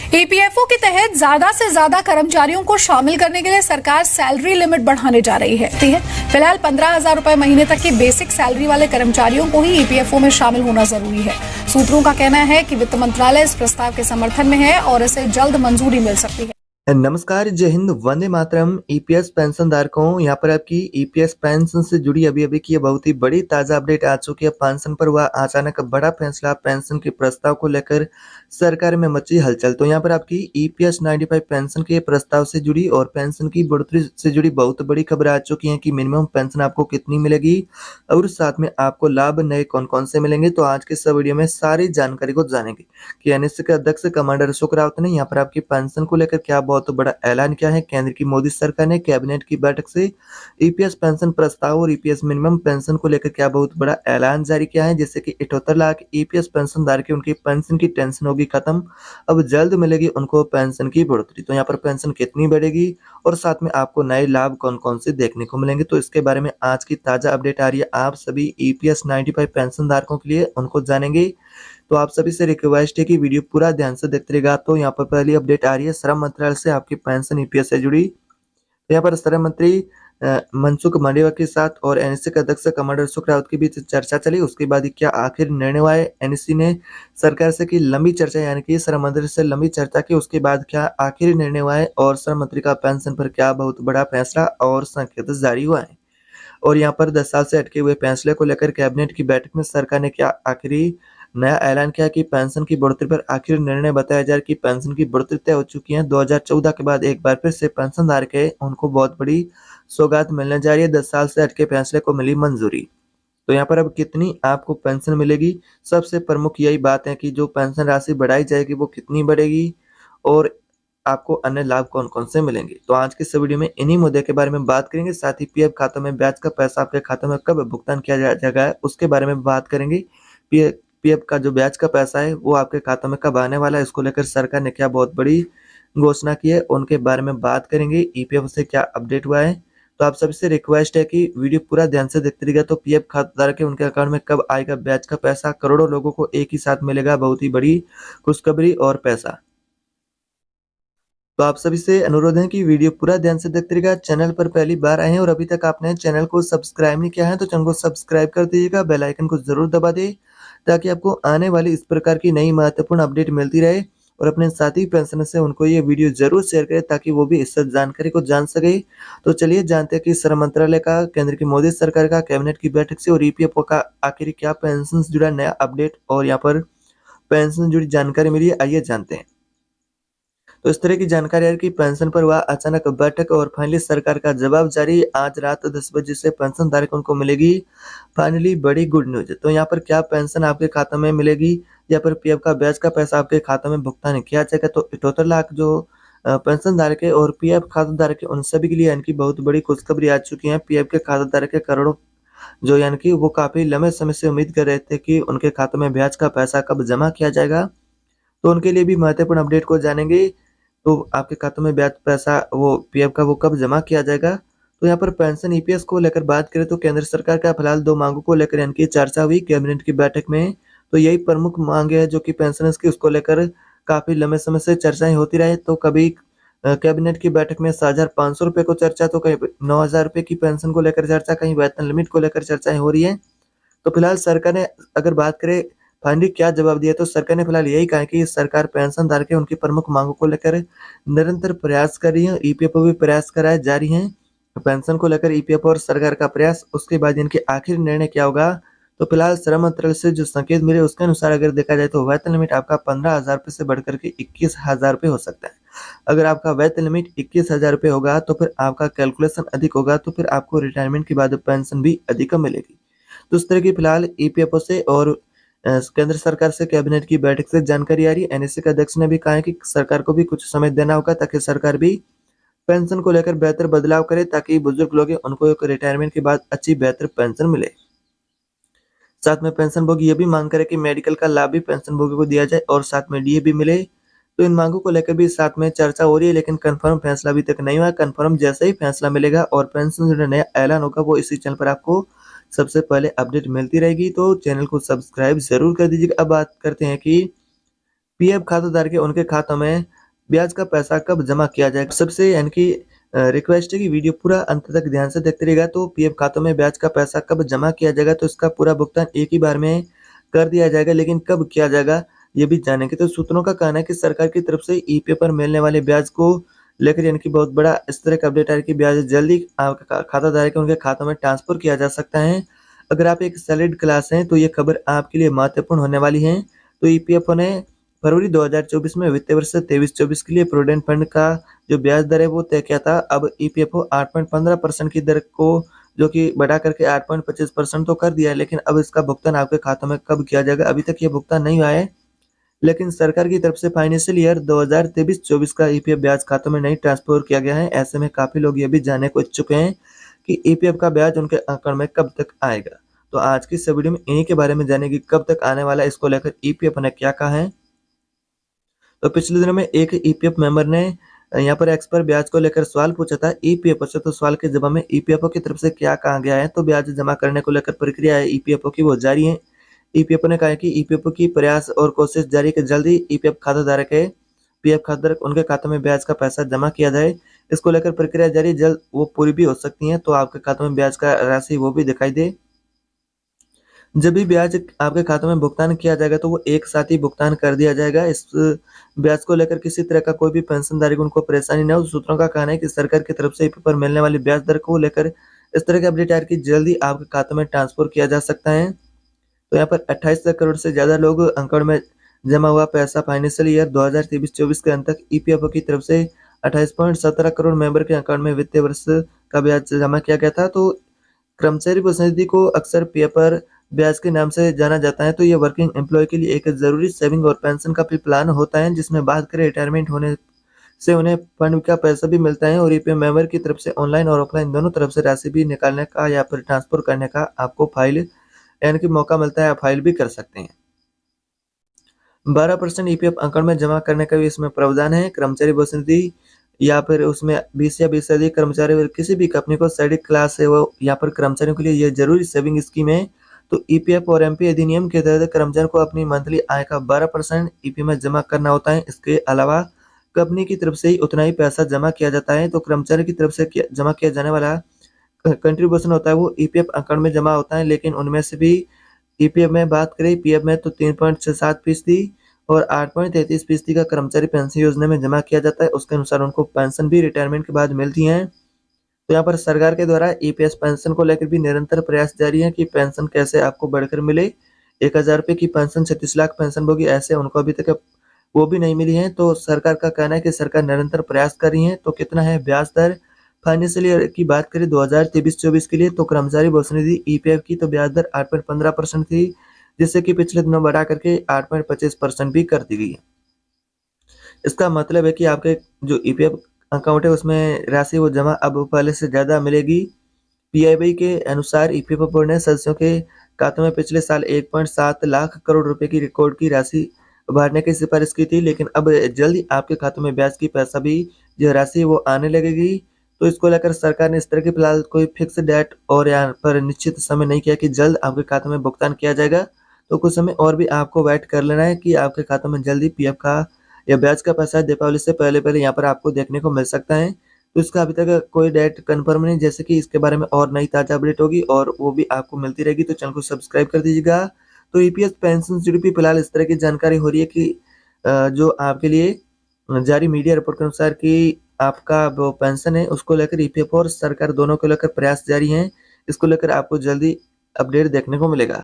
EPFO के तहत ज्यादा से ज्यादा कर्मचारियों को शामिल करने के लिए सरकार सैलरी लिमिट बढ़ाने जा रही है। फिलहाल 15,000 रुपए महीने तक की बेसिक सैलरी वाले कर्मचारियों को ही ईपीएफओ में शामिल होना जरूरी है। सूत्रों का कहना है कि वित्त मंत्रालय इस प्रस्ताव के समर्थन में है और इसे जल्द मंजूरी मिल सकती है। नमस्कार, जय हिंद, वंदे मातरम। ईपीएस पेंशन धारकों, यहाँ पर आपकी ईपीएस पेंशन से जुड़ी अभी की बहुत ही बड़ी ताजा अपडेट आ चुकी है। पेंशन पर हुआ अचानक बड़ा फैसला, पेंशन के प्रस्ताव को लेकर सरकार में मची हलचल। तो यहाँ पर आपकी ईपीएस 95 पेंशन के प्रस्ताव से जुड़ी और पेंशन की बढ़ोतरी से जुड़ी बहुत बड़ी खबर आ चुकी है कि मिनिमम पेंशन आपको कितनी मिलेगी और साथ में आपको लाभ नए कौन कौन से मिलेंगे। तो आज के इस वीडियो में सारी जानकारी को जानेंगे कि एनएससी के अध्यक्ष कमांडर अशोक रावत ने यहाँ पर आपकी पेंशन को लेकर क्या बहुत बड़ा ऐलान किया है। केंद्र की मोदी सरकार ने कैबिनेट की बैठक से ईपीएस पेंशन प्रस्ताव और ईपीएस मिनिमम पेंशन को लेकर क्या बहुत बड़ा ऐलान जारी किया है, जैसे कि 78 लाख ईपीएस पेंशन धारक उनकी पेंशन की टेंशन होगी खत्म, अब जल्द मिलेगी उनको पेंशन की बढ़ोतरी। तो यहाँ पर पेंशन कितनी बढ़ेगी और साथ में आपको नए लाभ कौन कौन से देखने को मिलेंगे, तो इसके बारे में आज की ताजा अपडेट आ रही है आप सभी ईपीएस 95 पेंशन धारकों के लिए, उनको जानेंगे। तो आप सभी से रिक्वेस्ट है कि वीडियो पूरा ध्यान से देखते रहेगा। तो यहाँ पर पहली अपडेट आ रही है श्रम मंत्रालय से आपकी पेंशन ईपीएस से जुड़ी। तो यहाँ पर श्रम मंत्री मनसुख मांडविया के साथ और एनएससी के अध्यक्ष कमांडर अशोक रावत के बीच चर्चा चली। उसके बाद क्या आखिर निर्णय हुआ है। एनएससी ने सरकार से की लंबी चर्चा, यानी कि श्रम मंत्री से लंबी चर्चा की, उसके बाद क्या आखिर निर्णय हुआ है और श्रम मंत्री का पेंशन पर क्या बहुत बड़ा फैसला और संकेत जारी हुआ है। और यहाँ पर 10 साल से अटके हुए फैसले को लेकर कैबिनेट की बैठक में सरकार ने क्या आखिरी नया ऐलान किया कि पेंशन की बढ़ोतरी पर आखिर निर्णय बताया जा रहा है कि पेंशन की बढ़ोतरी तय हो चुकी है। 2014 के बाद एक बार फिर से पेंशन धारक है उनको बहुत बड़ी सौगात मिलने जा रही है। 10 साल से अटके फैसले को मिली मंजूरी। तो यहाँ पर अब कितनी आपको पेंशन मिलेगी, सबसे प्रमुख यही बात है कि जो पेंशन राशि बढ़ाई जाएगी वो कितनी बढ़ेगी और आपको अन्य लाभ कौन कौन से मिलेंगे। तो आज के इस वीडियो में इन्हीं मुद्दे के बारे में बात करेंगे। साथ ही पीएफ खातों में ब्याज का पैसा आपके खाते में कब भुगतान किया जाएगा उसके बारे में बात करेंगे। पीएफ का जो ब्याज का पैसा है वो आपके खातों में कब आने वाला है, इसको लेकर सरकार ने क्या बहुत बड़ी घोषणा की है, उनके बारे में बात करेंगे। ईपीएफ से क्या अपडेट हुआ है। तो आप सबसे रिक्वेस्ट है कि वीडियो पूरा ध्यान से देखते रहिएगा। तो पीएफ खाताधारक उनके अकाउंट में कब आएगा ब्याज का पैसा, करोड़ों लोगों को एक ही साथ मिलेगा, बहुत ही बड़ी खुशखबरी और पैसा। तो आप सभी से अनुरोध है कि वीडियो पूरा ध्यान से देखते रहिएगा। चैनल पर पहली बार आए हैं और अभी तक आपने चैनल को सब्सक्राइब नहीं किया है तो चैनल को सब्सक्राइब कर दीजिएगा, बेल आइकन को जरूर दबा दें ताकि आपको आने वाली इस प्रकार की नई महत्वपूर्ण अपडेट मिलती रहे। और अपने साथी पेंशनर से उनको ये वीडियो जरूर शेयर करें ताकि वो भी इस जानकारी को जान सके। तो चलिए जानते हैं कि श्रम मंत्रालय का, केंद्र की मोदी सरकार का, कैबिनेट की बैठक से और ईपीएफओ का आखिर क्या पेंशन से जुड़ा नया अपडेट और यहाँ पर पेंशन से जुड़ी जानकारी मिली है, आइए जानते हैं। तो इस तरह की जानकारी है कि पेंशन पर हुआ अचानक बैठक और फाइनली सरकार का जवाब जारी। आज रात 10 बजे से पेंशन धारकों को मिलेगी फाइनली बड़ी गुड न्यूज। तो यहाँ पर क्या पेंशन आपके खाते में मिलेगी, या पर पीएफ का ब्याज का पैसा आपके खाते में भुगतान किया जाएगा। तो 78 लाख जो पेंशन धारक है और पीएफ खाता धारक है उन सभी के लिए यानी कि बहुत बड़ी खुशखबरी आ चुकी है। पीएफ के खाता धारक के करोड़ों जो यानी कि वो काफी लंबे समय से उम्मीद कर रहे थे कि उनके खाते में ब्याज का पैसा कब जमा किया जाएगा, तो उनके लिए भी महत्वपूर्ण अपडेट को जानेंगे। तो आपके खाते में ब्याज पैसा वो पीएफ का वो कब जमा किया जाएगा। तो यहाँ पर पेंशन ईपीएस को लेकर बात करें तो केंद्र सरकार का फिलहाल 2 मांगों को लेकर यानी कि चर्चा हुई कैबिनेट की बैठक में। तो यही प्रमुख मांगे है जो कि पेंशनर्स की, उसको लेकर काफी लंबे समय से चर्चाएं होती रही। तो कभी कैबिनेट की बैठक में 7,500 रुपए को चर्चा, तो कहीं 9,000 रुपए की पेंशन को लेकर चर्चा, कहीं वेतन लिमिट को लेकर चर्चाएं हो रही है। तो फिलहाल सरकार ने अगर बात करें फाइनली क्या जवाब दिया, तो सरकार ने फिलहाल यही कहा कि सरकार पेंशन धारक उनकी प्रमुख मांगों को लेकर निरंतर प्रयास कर रही है। ईपीएफओ भी प्रयास कराए जा रही है पेंशन को लेकर, ईपीएफओ और सरकार का प्रयास। उसके बाद इनके आखिर निर्णय क्या होगा। तो फिलहाल श्रम मंत्रालय से जो संकेत मिले उसके अनुसार अगर देखा जाए तो वेतन लिमिट आपका 15,000 रुपए से बढ़कर के 21,000 रुपए हो सकता है। अगर आपका वेतन लिमिट 21,000 रुपए होगा तो फिर आपका कैलकुलेशन अधिक होगा, तो फिर आपको रिटायरमेंट के बाद पेंशन भी अधिक मिलेगी। तो इस तरह की फिलहाल ईपीएफओ से और केंद्र सरकार से कैबिनेट की बैठक से जानकारी आ रही है। एनएससी के अध्यक्ष ने भी कहा है कि सरकार को भी कुछ समय देना होगा ताकि सरकार भी पेंशन को लेकर बेहतर बदलाव करे, ताकि बुजुर्ग लोग हैं उनको एक रिटायरमेंट के बाद अच्छी बेहतर पेंशन मिले। साथ में पेंशन भोगी ये भी मांग करे कि मेडिकल का लाभ भी पेंशन भोगी को दिया जाए और साथ में डीए भी मिले। तो इन मांगों को लेकर भी साथ में चर्चा हो रही है, लेकिन कंफर्म फैसला अभी तक नहीं हुआ। कंफर्म जैसे ही फैसला मिलेगा और पेंशन जो नया ऐलान होगा वो इसी चैनल पर आपको सबसे पहले अपडेट मिलती रहेगी। तो चैनल को सब्सक्राइब जरूर कर दीजिएगा। अब बात करते हैं कि पीएफ खाताधारक के उनके खातों में ब्याज का पैसा कब जमा किया जाएगा। सबसे यानी कि रिक्वेस्ट है कि वीडियो पूरा अंत तक ध्यान से देखते रहिएगा। तो पीएफ खातों में ब्याज का पैसा कब जमा किया जाएगा, तो इसका पूरा भुगतान एक ही बार में कर दिया जाएगा, लेकिन कब किया जाएगा ये भी जानेंगे। तो सूत्रों का कहना है कि सरकार की तरफ से ईपीएफ पर मिलने वाले ब्याज को लेकर यानी कि बहुत बड़ा इस तरह का अपडेट है कि ब्याज जल्दी आपके खाताधारक के उनके खातों में ट्रांसफर किया जा सकता है। अगर आप एक सैलरीड क्लास हैं तो ये खबर आपके लिए महत्वपूर्ण होने वाली है। तो ईपीएफओ ने फरवरी 2024 में वित्तीय वर्ष 23-24 के लिए प्रोविडेंट फंड का जो ब्याज दर है वो तय किया था। अब ईपीएफओ 8.15% की दर को जो कि बढ़ा करके 8.25% तो कर दिया है, लेकिन अब इसका भुगतान आपके खातों में कब किया जाएगा, अभी तक ये भुगतान नहीं हुआ है। लेकिन सरकार की तरफ से फाइनेंशियल ईयर 2023-24 का ईपीएफ ब्याज खातों में नहीं ट्रांसफर किया गया है। ऐसे में काफी लोग ये भी जानने को इच्छुक हैं कि ईपीएफ का ब्याज उनके अकाउंट में कब तक आएगा। तो आज की इस वीडियो में इन्हीं के बारे में जानेंगे कब तक आने वाला है, इसको लेकर ईपीएफ ने क्या कहा है। तो पिछले दिनों में एक ईपीएफ मेंबर ने यहाँ पर एक्स पर ब्याज को लेकर सवाल पूछा था ईपीएफओ से। तो सवाल के जवाब में ईपीएफओ की तरफ से क्या कहा गया है, तो ब्याज जमा करने को लेकर प्रक्रिया है ईपीएफओ की वो जारी है। ईपीएफओ ने कहा है कि ईपीएफओ की प्रयास और कोशिश जारी कि जल्दी ईपीएफ खाताधारक है पीएफ खाताधारक उनके खाते में ब्याज का पैसा जमा किया जाए। इसको लेकर प्रक्रिया जारी, जल्द वो पूरी भी हो सकती है, तो आपके खाते में ब्याज का राशि वो भी दिखाई दे। जब भी ब्याज आपके खाते में भुगतान किया जाएगा तो वो एक साथ ही भुगतान कर दिया जाएगा। इस ब्याज को लेकर किसी तरह का कोई भी पेंशनधारी को उनको परेशानी न हो। सूत्रों का कहना है कि सरकार की तरफ से ईपीएफ पर मिलने वाली ब्याज दर को लेकर इस तरह के अपडेट आर की जल्दी आपके खाते में ट्रांसफर किया जा सकता है। तो यहाँ पर 28 करोड़ से ज्यादा लोग अकाउंट में जमा हुआ पैसा फाइनेंशियल ईयर 2023-24 के अंत तक ईपीएफओ की तरफ से 28.17 करोड़ मेंबर के अकाउंट में वित्तीय वर्ष का ब्याज जमा किया गया था। तो कर्मचारी भविष्य निधि को अक्सर पीएफ पर ब्याज के नाम से जाना जाता है। तो ये वर्किंग एम्प्लॉय के लिए एक जरूरी सेविंग और पेंशन का भी प्लान होता है, जिसमें बात करें रिटायरमेंट होने से उन्हें फंड का पैसा भी मिलता है। और ईपीएफ मेंबर की तरफ से ऑनलाइन और ऑफलाइन दोनों तरफ से राशि भी निकालने का या फिर ट्रांसफर करने का आपको फाइल यानी कि मौका मिलता है, आप फाइल भी कर सकते हैं। 12% ईपीएफ अकाउंट में जमा करने का भी इसमें प्रावधान है। कर्मचारी भविष्य निधि या फिर उसमें 20 या 20 से अधिक कर्मचारी किसी भी कंपनी को सैलरी क्लास है वो यहाँ पर कर्मचारियों के लिए यह जरूरी सेविंग स्कीम है। तो ईपीएफ और एमपी अधिनियम के तहत कर्मचारी को अपनी मंथली आय का 12% ईपीएफ में जमा करना होता है। इसके अलावा कंपनी की तरफ से ही उतना ही पैसा जमा किया जाता है। तो कर्मचारी की तरफ से जमा किया जाने वाला कंट्रीब्यूशन होता है वो ईपीएफ अकाउंट में जमा होता है, लेकिन उनमें से भी ईपीएफ में बात करें पीएफ में तो 3.67% और 8.33% का कर्मचारी पेंशन योजना में जमा किया जाता है। उसके अनुसार उनको पेंशन भी रिटायरमेंट के बाद मिलती है। तो यहाँ पर सरकार के द्वारा ईपीएस पेंशन को लेकर भी निरंतर प्रयास जारी है कि पेंशन कैसे आपको बढ़कर मिले। 1000 रुपये की पेंशन 36 लाख पेंशन होगी, ऐसे उनको अभी तक वो भी नहीं मिली है। तो सरकार का कहना है कि सरकार निरंतर प्रयास कर रही है। तो कितना है ब्याज दर फाइनेंशियल ईयर की बात करें 2023-24 के लिए, तो कर्मचारी भविष्य निधि ईपीएफ की तो ब्याज दर 8.15% थी, जिससे कि पिछले दिनों बढ़ा करके 8.25% भी कर दी गई है। इसका मतलब है कि आपके जो ईपीएफ अकाउंट है उसमें राशि वो जमा अब पहले से ज्यादा मिलेगी। पीआईबी के अनुसार ईपीएफ बोर्ड ने सदस्यों के खातों में पिछले साल 1.7 लाख करोड़ रुपए की रिकॉर्ड की राशि भरने की सिफारिश की थी, लेकिन अब जल्दी आपके खातों में ब्याज की पैसा भी जो राशि वो आने लगेगी। तो इसको लेकर सरकार ने इस तरह की फिलहाल कोई फिक्स डेट और यहाँ पर निश्चित समय नहीं किया कि जल्द आपके खाते में भुगतान किया जाएगा। तो कुछ समय और भी आपको वेट कर लेना है कि आपके खाते में जल्दी पीएफ का या ब्याज का पैसा दीपावली से पहले यहाँ पर आपको देखने को मिल सकता है। तो इसका अभी तक कोई डेट कंफर्म नहीं, जैसे कि इसके बारे में और नई ताजा अपडेट होगी और वो भी आपको मिलती रहेगी। तो चैनल को सब्सक्राइब कर दीजिएगा। तो ईपीएस पेंशन से जुड़ी भी फिलहाल इस तरह की जानकारी हो रही है कि जो आपके लिए जारी मीडिया रिपोर्ट के अनुसार कि आपका वो पेंशन है उसको लेकर ईपीएफ और सरकार दोनों को लेकर प्रयास जारी हैं। इसको लेकर आपको जल्दी अपडेट देखने को मिलेगा।